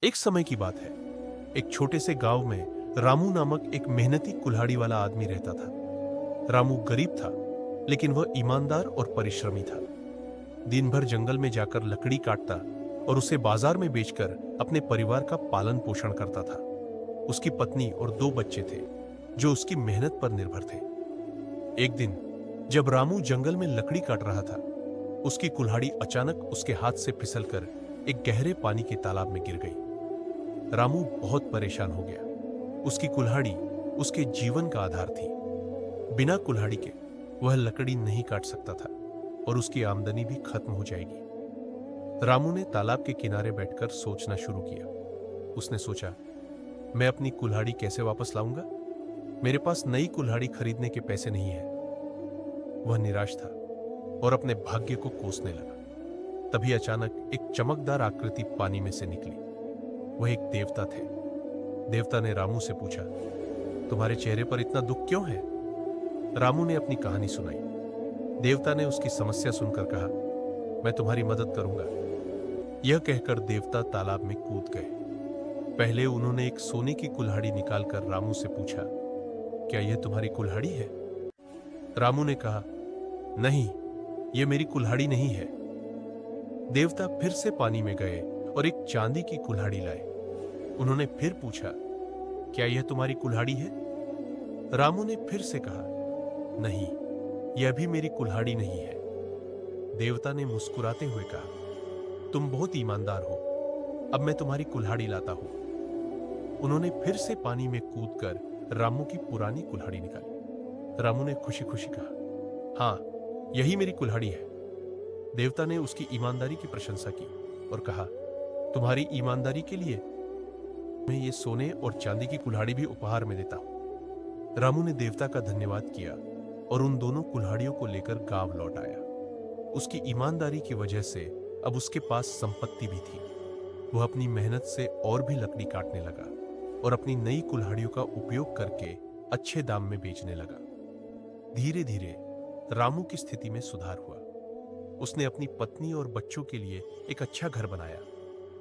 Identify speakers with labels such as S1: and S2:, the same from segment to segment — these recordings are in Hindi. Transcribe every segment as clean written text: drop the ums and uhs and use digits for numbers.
S1: एक समय की बात है। एक छोटे से गांव में रामू नामक एक मेहनती कुल्हाड़ी वाला आदमी रहता था। रामू गरीब था, लेकिन वह ईमानदार और परिश्रमी था। दिन भर जंगल में जाकर लकड़ी काटता और उसे बाजार में बेचकर अपने परिवार का पालन पोषण करता था। उसकी पत्नी और दो बच्चे थे, जो उसकी मेहनत पर निर्भर थे। एक दिन जब रामू जंगल में लकड़ी काट रहा था, उसकी कुल्हाड़ी अचानक उसके हाथ से फिसलकर एक गहरे पानी के तालाब में गिर गई। रामू बहुत परेशान हो गया। उसकी कुल्हाड़ी उसके जीवन का आधार थी। बिना कुल्हाड़ी के वह लकड़ी नहीं काट सकता था और उसकी आमदनी भी खत्म हो जाएगी। रामू ने तालाब के किनारे बैठकर सोचना शुरू किया। उसने सोचा, मैं अपनी कुल्हाड़ी कैसे वापस लाऊंगा? मेरे पास नई कुल्हाड़ी खरीदने के पैसे नहीं है। वह निराश था और अपने भाग्य को कोसने लगा। तभी अचानक एक चमकदार आकृति पानी में से निकली। वह एक देवता थे। देवता ने रामू से पूछा, तुम्हारे चेहरे पर इतना दुख क्यों है? रामू ने अपनी कहानी सुनाई। देवता ने उसकी समस्या सुनकर कहा, मैं तुम्हारी मदद करूंगा। यह कहकर देवता तालाब में कूद गए। पहले उन्होंने एक सोने की कुल्हाड़ी निकालकर रामू से पूछा, क्या यह तुम्हारी कुल्हाड़ी है? रामू ने कहा, नहीं, यह मेरी कुल्हाड़ी नहीं है। देवता फिर से पानी में गए और एक चांदी की कुल्हाड़ी लाए। उन्होंने फिर पूछा, क्या यह तुम्हारी कुल्हाड़ी है? रामू ने फिर से कहा, नहीं, यह भी मेरी कुल्हाड़ी नहीं है। देवता ने मुस्कुराते हुए कहा, तुम बहुत ईमानदार हो, अब मैं तुम्हारी कुल्हाड़ी लाता हूं। उन्होंने फिर से पानी में कूदकर रामू की पुरानी कुल्हाड़ी निकाली। रामू ने खुशी खुशी कहा, हां, यही मेरी कुल्हाड़ी है। देवता ने उसकी ईमानदारी की प्रशंसा की और कहा, तुम्हारी ईमानदारी के लिए मैं ये सोने और चांदी की कुल्हाड़ी भी उपहार में देता हूं। रामू ने देवता का धन्यवाद किया और उन दोनों कुल्हाड़ियों को लेकर गांव लौट आया। उसकी ईमानदारी की वजह से अब उसके पास संपत्ति भी थी। वह अपनी मेहनत से और भी लकड़ी काटने लगा और अपनी नई कुल्हाड़ियों का उपयोग करके अच्छे दाम में बेचने लगा। धीरे धीरे रामू की स्थिति में सुधार हुआ। उसने अपनी पत्नी और बच्चों के लिए एक अच्छा घर बनाया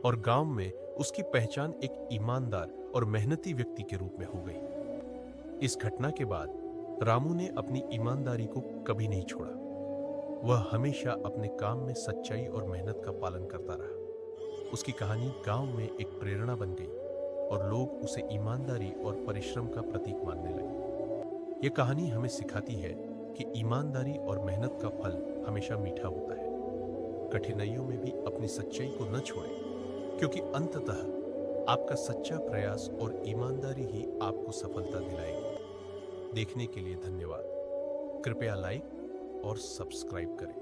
S1: और गांव में उसकी पहचान एक ईमानदार और मेहनती व्यक्ति के रूप में हो गई। इस घटना के बाद रामू ने अपनी ईमानदारी को कभी नहीं छोड़ा। वह हमेशा अपने काम में सच्चाई और मेहनत का पालन करता रहा। उसकी कहानी गांव में एक प्रेरणा बन गई और लोग उसे ईमानदारी और परिश्रम का प्रतीक मानने लगे। यह कहानी हमें सिखाती है कि ईमानदारी और मेहनत का फल हमेशा मीठा होता है। कठिनाइयों में भी अपनी सच्चाई को न छोड़ें, क्योंकि अंततः आपका सच्चा प्रयास और ईमानदारी ही आपको सफलता दिलाएगी। देखने के लिए धन्यवाद। कृपया लाइक और सब्सक्राइब करें।